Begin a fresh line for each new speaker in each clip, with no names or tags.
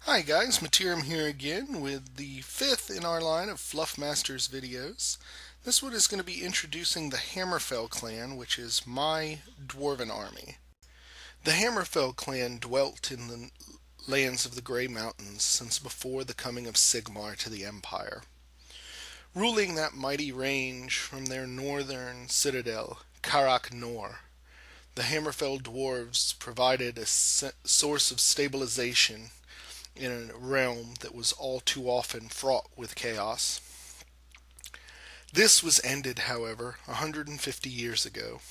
Hi guys, Materim here again with the fifth in our line of Fluffmasters videos. This one is going to be introducing the Hammerfell clan, which is my dwarven army. The Hammerfell clan dwelt in the lands of the Grey Mountains since before the coming of Sigmar to the Empire. Ruling that mighty range from their northern citadel, Karak Nor, the Hammerfell dwarves provided a source of stabilization in a realm that was all too often fraught with chaos. This was ended, however, 150 years ago,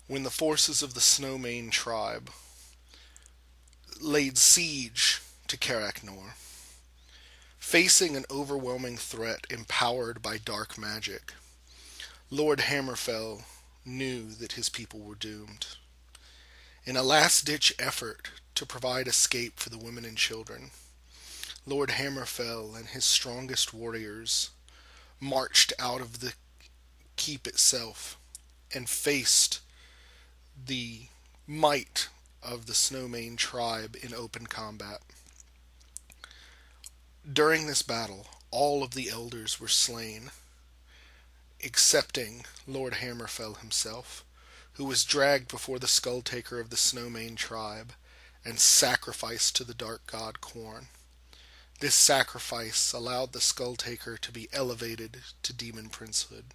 when the forces of the Snowmane tribe laid siege to Karaknor. Facing an overwhelming threat empowered by dark magic, Lord Hammerfell knew that his people were doomed. In a last-ditch effort to provide escape for the women and children, Lord Hammerfell and his strongest warriors marched out of the keep itself and faced the might of the Snowmane tribe in open combat. During this battle, all of the elders were slain, excepting Lord Hammerfell himself, who was dragged before the skull-taker of the Snowmane tribe and sacrificed to the dark god Khorne. This sacrifice allowed the skull-taker to be elevated to demon princehood.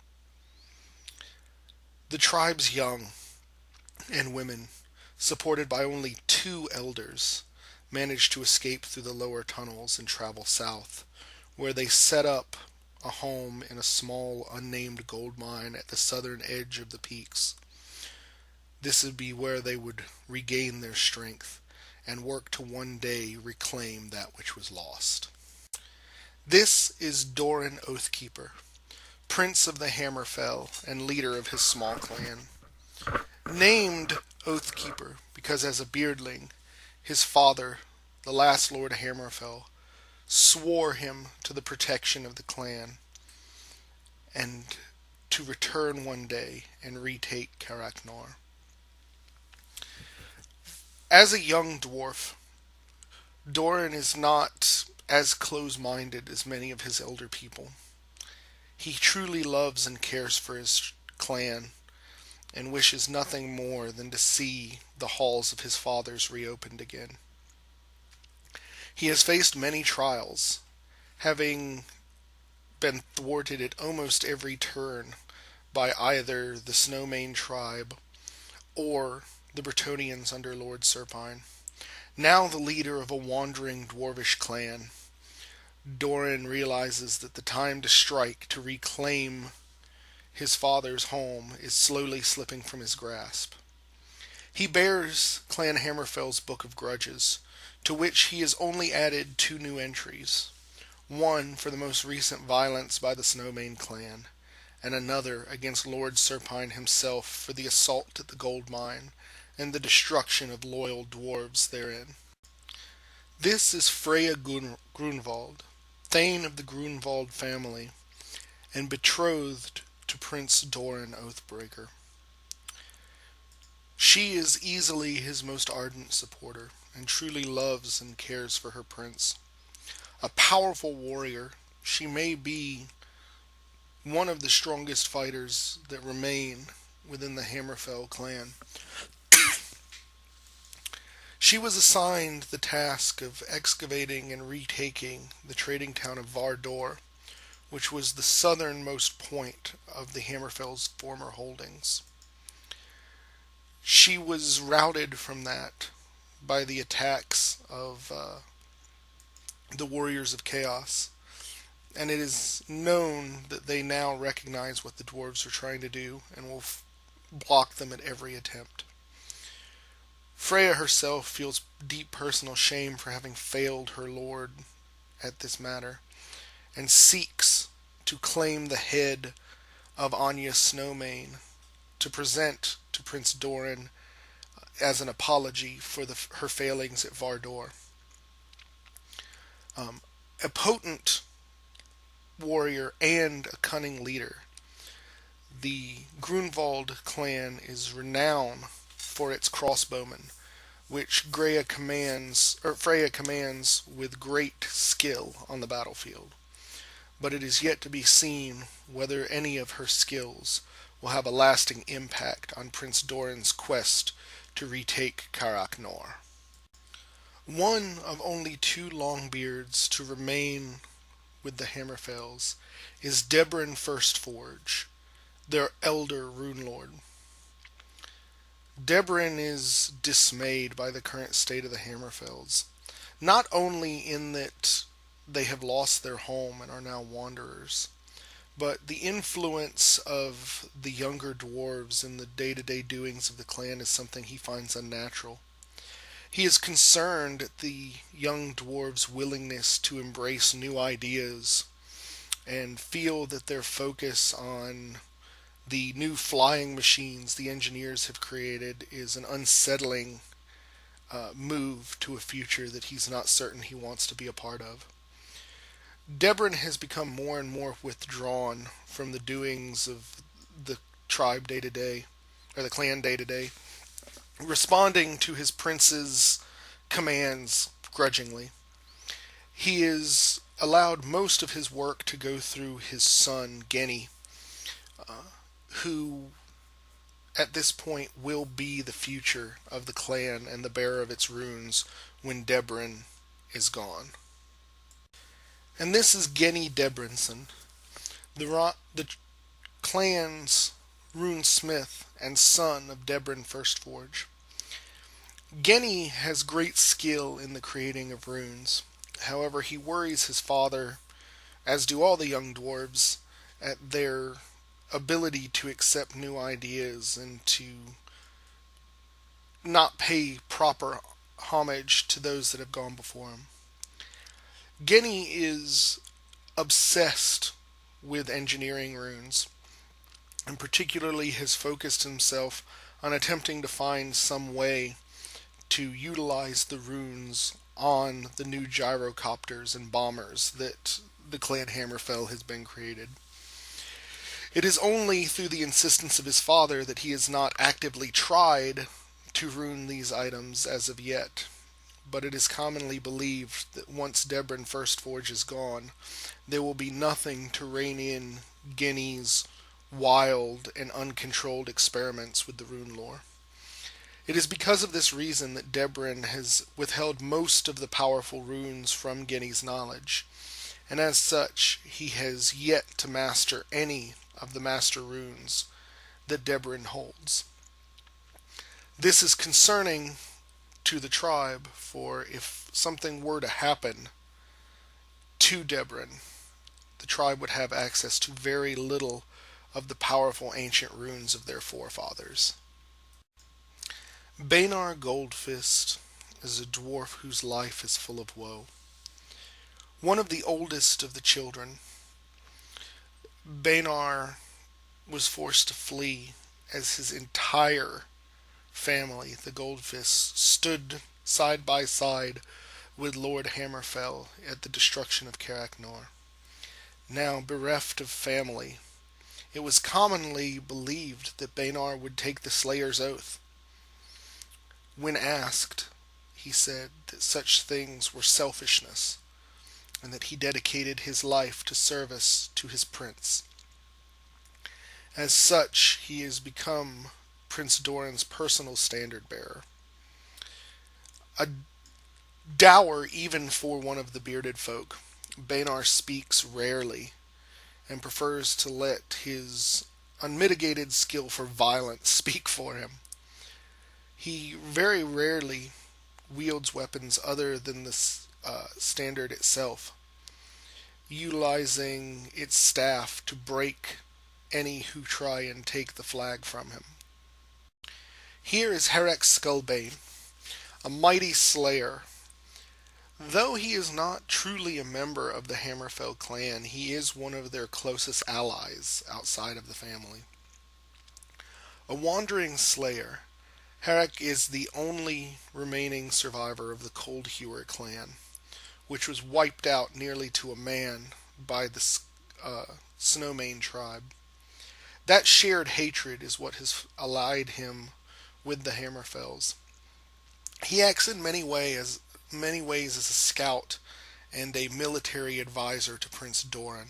The tribe's young and women, supported by only 2 elders, managed to escape through the lower tunnels and travel south, where they set up a home in a small, unnamed gold mine at the southern edge of the peaks. This would be where they would regain their strength and work to one day reclaim that which was lost. This is Doran Oathkeeper, Prince of the Hammerfell and leader of his small clan. Named Oathkeeper because as a beardling, his father, the last Lord Hammerfell, swore him to the protection of the clan and to return one day and retake Karaknor. As a young dwarf, Doran is not as close-minded as many of his elder people. He truly loves and cares for his clan and wishes nothing more than to see the halls of his fathers reopened again. He has faced many trials, having been thwarted at almost every turn by either the Snowmane tribe or the Bretonnians under Lord Serpine. Now the leader of a wandering dwarvish clan, Doran realizes that the time to strike to reclaim his father's home is slowly slipping from his grasp. He bears Clan Hammerfell's Book of Grudges, to which he has only added 2 new entries, one for the most recent violence by the Snowmane clan, and another against Lord Serpine himself for the assault at the gold mine and the destruction of loyal dwarves therein. This is Freya Grunwald, Thane of the Grunwald family, and betrothed to Prince Doran Oathbreaker. She is easily his most ardent supporter, and truly loves and cares for her prince. A powerful warrior, she may be one of the strongest fighters that remain within the Hammerfell clan. She was assigned the task of excavating and retaking the trading town of Vardor, which was the southernmost point of the Hammerfell's former holdings. She was routed from that by the attacks of the Warriors of Chaos, and it is known that they now recognize what the dwarves are trying to do and will block them at every attempt. Freya herself feels deep personal shame for having failed her lord at this matter, and seeks to claim the head of Anya Snowmane to present to Prince Doran as an apology for her failings at Vardor. A potent warrior and a cunning leader, the Grunwald clan is renowned for its crossbowmen, which Freya commands with great skill on the battlefield. But it is yet to be seen whether any of her skills will have a lasting impact on Prince Doran's quest to retake Carak Nor. One of only two Longbeards to remain with the Hammerfells is Debrin Firstforge, their elder rune lord. Debrin is dismayed by the current state of the Hammerfells, not only in that they have lost their home and are now wanderers, but the influence of the younger dwarves in the day-to-day doings of the clan is something he finds unnatural. He is concerned at the young dwarves' willingness to embrace new ideas and feel that their focus on the new flying machines the engineers have created is an unsettling move to a future that he's not certain he wants to be a part of. Debrin has become more and more withdrawn from the doings of the tribe day to day, or the clan day to day, responding to his prince's commands grudgingly. He is allowed most of his work to go through his son, Genny, who at this point will be the future of the clan and the bearer of its runes when Debrin is gone. And this is Genny Debrinson, the clan's runesmith and son of Debrin Firstforge. Genny has great skill in the creating of runes. However, he worries his father, as do all the young dwarves, at their ability to accept new ideas and to not pay proper homage to those that have gone before him. Genny is obsessed with engineering runes, and particularly has focused himself on attempting to find some way to utilize the runes on the new gyrocopters and bombers that the Clan Hammerfell has been created. It is only through the insistence of his father that he has not actively tried to rune these items as of yet, but it is commonly believed that once Debrin Firstforge is gone, there will be nothing to rein in Genny's wild and uncontrolled experiments with the rune lore. It is because of this reason that Debrin has withheld most of the powerful runes from Genny's knowledge, and as such, he has yet to master any of the master runes that Debrin holds. This is concerning to the tribe, for if something were to happen to Debrin, the tribe would have access to very little of the powerful ancient runes of their forefathers. Bainar Goldfist is a dwarf whose life is full of woe. One of the oldest of the children, Bainar was forced to flee as his entire family, the Goldfists, stood side by side with Lord Hammerfell at the destruction of Carak Nor. Now bereft of family, it was commonly believed that Bainar would take the Slayer's oath. When asked, he said that such things were selfishness, and that he dedicated his life to service to his prince. As such, he has become Prince Doran's personal standard bearer. A dour even for one of the bearded folk, Bainar speaks rarely and prefers to let his unmitigated skill for violence speak for him. He very rarely wields weapons other than the standard itself, utilizing its staff to break any who try and take the flag from him. Here is Herek Skullbane, a mighty slayer. Though he is not truly a member of the Hammerfell clan, he is one of their closest allies outside of the family. A wandering slayer, Herek is the only remaining survivor of the Coldhewer clan, which was wiped out nearly to a man by the Snowmane tribe. That shared hatred is what has allied him with the Hammerfells. He acts in many ways as a scout and a military advisor to Prince Doran.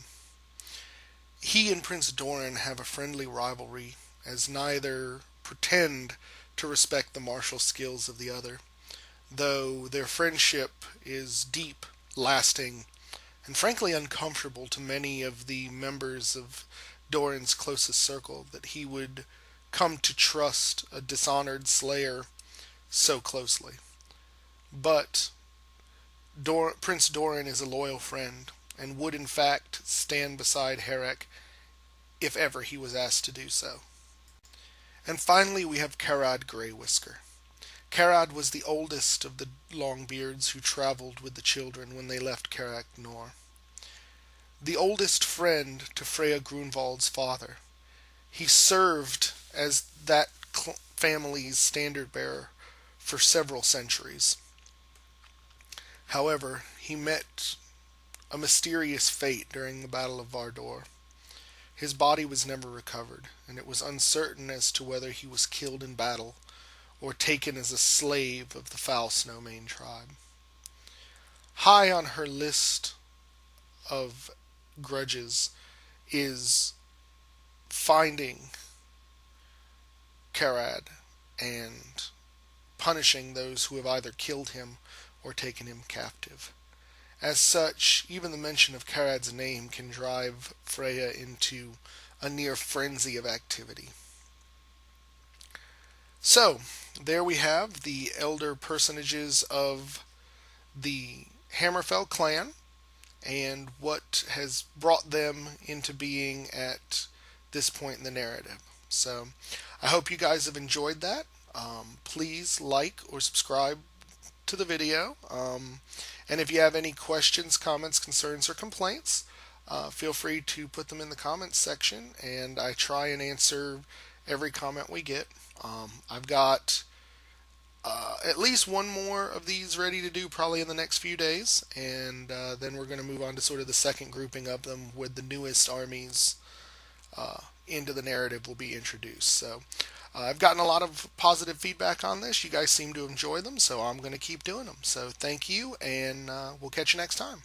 He and Prince Doran have a friendly rivalry, as neither pretend to respect the martial skills of the other, though their friendship is deep, lasting, and frankly uncomfortable to many of the members of Doran's closest circle that he would come to trust a dishonored slayer so closely. But Prince Doran is a loyal friend and would in fact stand beside Herrick if ever he was asked to do so. And finally, we have Karad Greywhisker. Karad was the oldest of the Longbeards who traveled with the children when they left Carac Nor. The oldest friend to Freya Grunwald's father. He served as that family's standard bearer for several centuries. However, he met a mysterious fate during the Battle of Vardor. His body was never recovered, and it was uncertain as to whether he was killed in battle or taken as a slave of the Foul Snowmane tribe. High on her list of grudges is finding Karad and punishing those who have either killed him or taken him captive. As such, even the mention of Karad's name can drive Freya into a near frenzy of activity. So, there we have the elder personages of the Hammerfell clan and what has brought them into being at this point in the narrative. So, I hope you guys have enjoyed that. Please like or subscribe to the video. And if you have any questions, comments, concerns, or complaints, feel free to put them in the comments section, and I try and answer every comment we get. I've got at least one more of these ready to do probably in the next few days, and then we're going to move on to sort of the second grouping of them with the newest armies into the narrative will be introduced. So I've gotten a lot of positive feedback on this. You guys seem to enjoy them, so I'm going to keep doing them. So thank you, and we'll catch you next time.